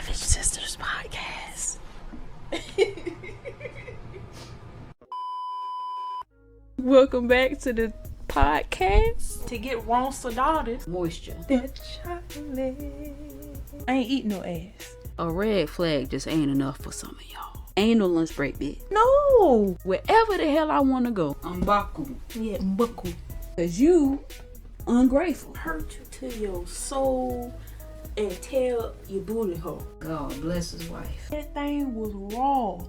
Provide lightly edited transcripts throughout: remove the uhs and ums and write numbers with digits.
Savage Sisters podcast. Welcome back to the podcast. To get wrong daughters. Moisture. That chocolate. I ain't eating no ass. A red flag just ain't enough for some of y'all. Ain't no lunch break, bitch. No. Wherever the hell I want to go, I'm baku. Yeah, mbuku. Cause you ungrateful. Hurt you to your soul and tell your booty hole. God bless his wife. That thing was raw.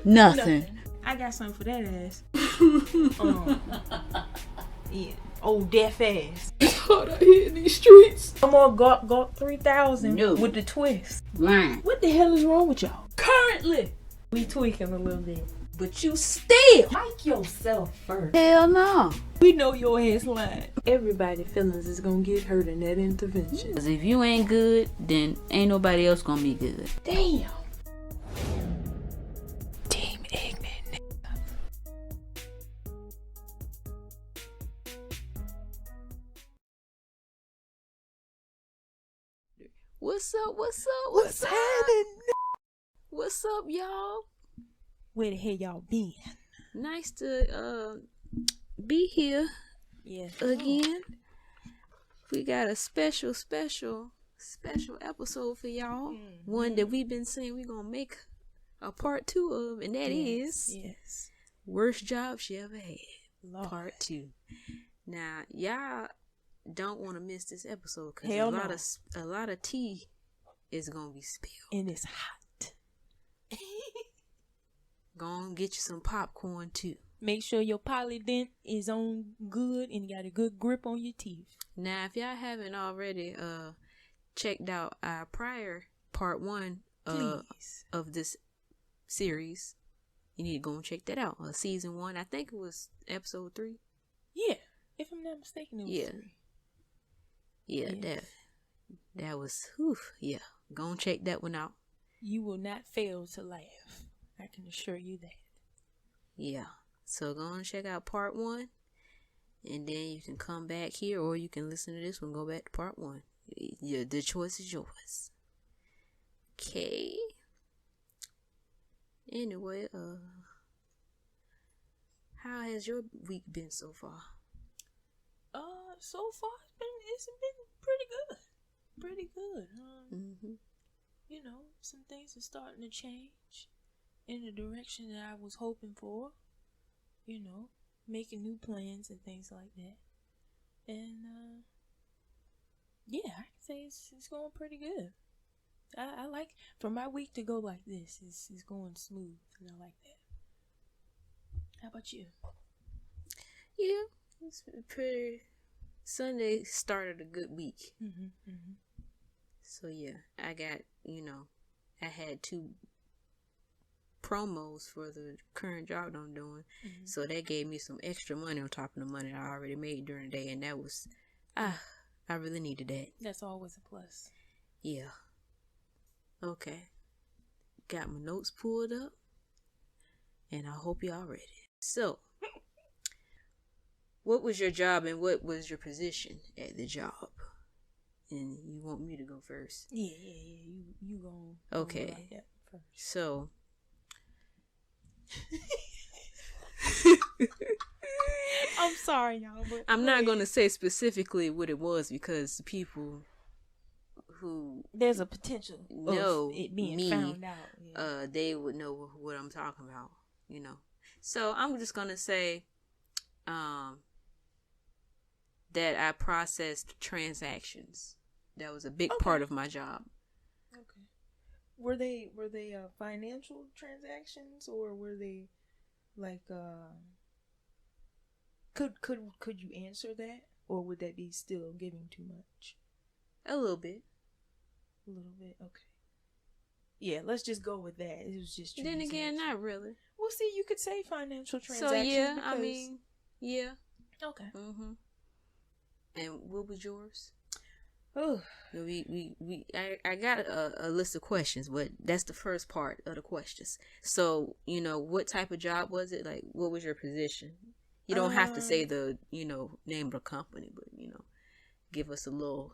Nothing. I got something for that ass. Yeah. Oh, deaf ass. It's hard out here in these streets. I'm on got 3,000 No. with the twist. Lying. What the hell is wrong with y'all? Currently, we tweaking a little bit. But you still. Like yourself first. Hell no. We know your ass lying. Everybody's feelings is gonna get hurt in that intervention. Cause if you ain't good, then ain't nobody else gonna be good. Damn. Team ignorant. What's up? What's happening? What's up, y'all? Where the hell y'all been? Nice to be here Yes. again. We got a special episode for y'all. One that we've been saying we're gonna make a part 2 of, and that is Yes. worst job she ever had. Lord. Part 2. Now, y'all don't want to miss this episode because Hell a lot of tea is gonna be spilled. And it's hot. Go on, get you some popcorn too. Make sure your polydent is on good and you got a good grip on your teeth. Now, if y'all haven't already checked out our prior part 1 Please. of this series, you need to go and check that out. Season 1, I think it was episode 3. Yeah. If I'm not mistaken, it was Yeah. 3. Yeah, Yes. that was, whew, yeah. Go and check that one out. You will not fail to laugh. I can assure you that. Yeah. So go and check out part 1, and then you can come back here, or you can listen to this one, go back to part 1. Yeah, the choice is yours. Okay. Anyway, how has your week been so far? So far it's been pretty good. Pretty good. You know, some things are starting to change in the direction that I was hoping for. You know, making new plans and things like that. And yeah, I can say it's going pretty good. I like for my week to go like this. It's going smooth, and I like that. How about you? Yeah, it's been pretty. Sunday started a good week. So yeah, I got, I had 2 promos for the current job that I'm doing. So that gave me some extra money on top of the money I already made during the day, and that was, I really needed that. That's always a plus. Yeah. Okay. Got my notes pulled up, and I hope y'all ready. So, what was your job and what was your position at the job? And you want me to go first? Yeah. You go. Okay. Go that first. So. I'm sorry, y'all, but I'm not going to say specifically what it was because people who there's a potential know of it being me, found out. Yeah. They would know what I'm talking about, So I'm just going to say, that I processed transactions. That was a big part of my job. Okay. Were they financial transactions, or were they like could you answer that, or would that be still giving too much? A little bit. Okay. Yeah, let's just go with that. It was just then again, not really. Well, see, you could say financial transactions. So yeah, because... I mean, yeah. Okay. And what was yours? Oh, I got a list of questions, but that's the first part of the questions. So, what type of job was it? Like, what was your position? You don't have to say the, name of the company, but, give us a little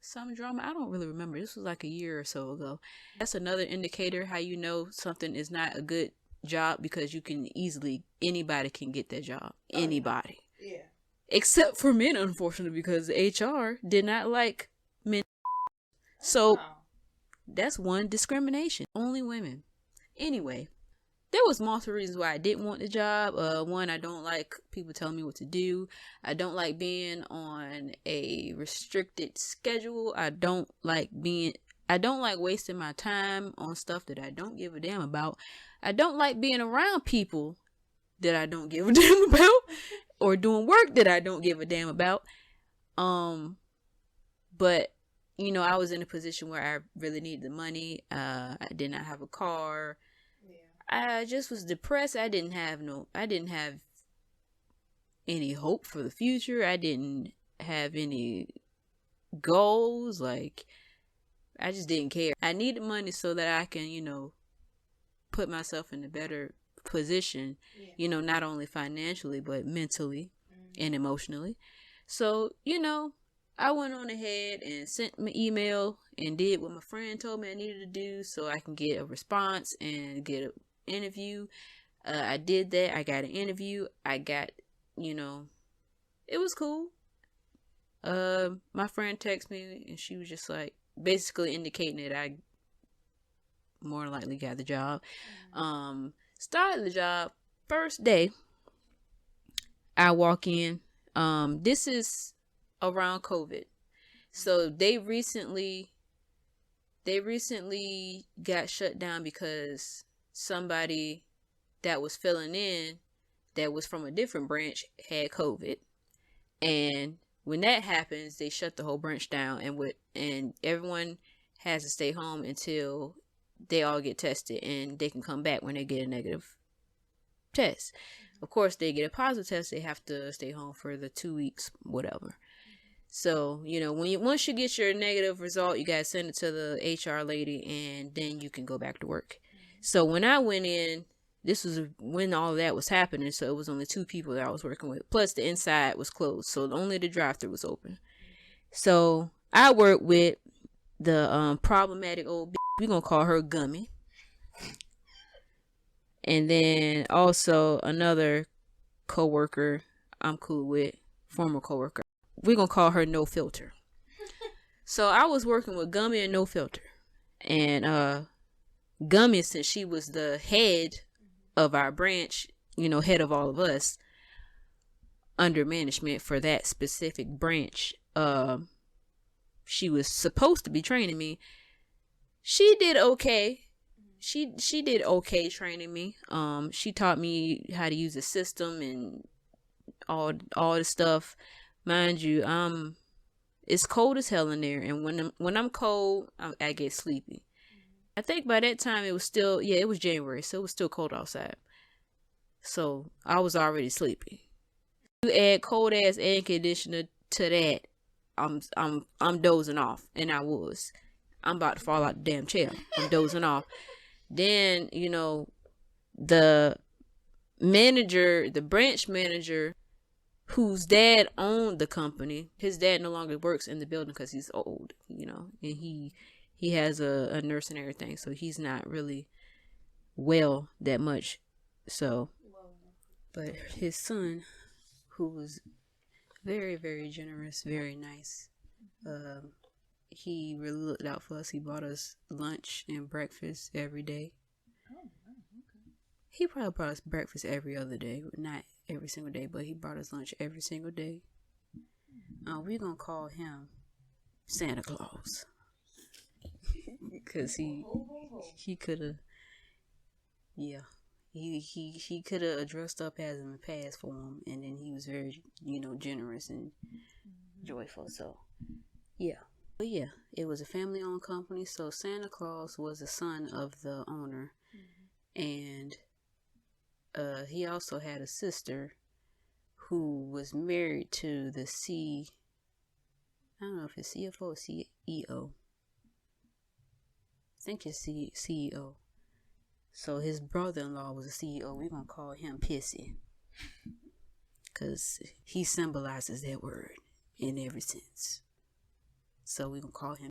some drama. I don't really remember. This was like a year or so ago. That's another indicator how you know something is not a good job, because you can easily, anybody can get that job. Anybody. Yeah. Except for men, unfortunately, because HR did not like men. So that's one discrimination. Only women. Anyway, there was multiple reasons why I didn't want the job. One, I don't like people telling me what to do. I don't like being on a restricted schedule. I don't like wasting my time on stuff that I don't give a damn about. I don't like being around people that I don't give a damn about, or doing work that I don't give a damn about. But you know, I was in a position where I really needed the money. I did not have a car. I just was depressed. I didn't have any hope for the future. I didn't have any goals. Like, I just didn't care. I needed money so that I can, you know, put myself in a better position, you know, not only financially, but mentally and emotionally. So, you know, I went on ahead and sent my email and did what my friend told me I needed to do so I can get a response and get an interview. I did that. I got an interview. I got, you know, it was cool. My friend texted me and she was just like, basically indicating that I more likely got the job. Started the job. First day, I walk in. This is around COVID. So they recently got shut down because somebody that was filling in that was from a different branch had COVID. And when that happens, they shut the whole branch down, and everyone has to stay home until they all get tested, and they can come back when they get a negative test. Of course, they get a positive test, they have to stay home for the 2 weeks, whatever. So, you know, once you get your negative result, you gotta send it to the HR lady, and then you can go back to work. So when I went in, this was when all that was happening, so it was only 2 people that I was working with. Plus the inside was closed, so only the drive-thru was open. So I worked with the problematic old bitch. We're gonna call her Gummy. And then also another co-worker I'm cool with, former co-worker. We're gonna call her No Filter. So I was working with Gummy and No Filter. And Gummy, since she was the head of our branch, you know, head of all of us under management for that specific branch, she was supposed to be training me. She did okay. She did okay training me. She taught me how to use the system and all the stuff. Mind you, it's cold as hell in there, and when I'm cold, I get sleepy. I think by that time it was still, it was January, so it was still cold outside. So I was already sleepy. You add cold ass air conditioner to that, I'm dozing off, and I was. I'm about to fall out the damn chair. I'm dozing off. Then, you know, the branch manager, whose dad owned the company, his dad no longer works in the building because he's old, you know, and he has a nurse and everything, so he's not really well that much. So, but his son, who was very, very generous, very nice, he really looked out for us. He bought us lunch and breakfast every day. He probably brought us breakfast every other day, not every single day, but he brought us lunch every single day. We're gonna call him Santa Claus. Because he could have, he could have dressed up as in the past for him, and then he was very, you know, generous and joyful. So but it was a family-owned company. So Santa Claus was the son of the owner, and he also had a sister who was married to the I don't know if it's CFO or CEO. I think it's CEO. So his brother-in-law was a CEO. We're going to call him Pissy, because he symbolizes that word in every sense. So we're going to call him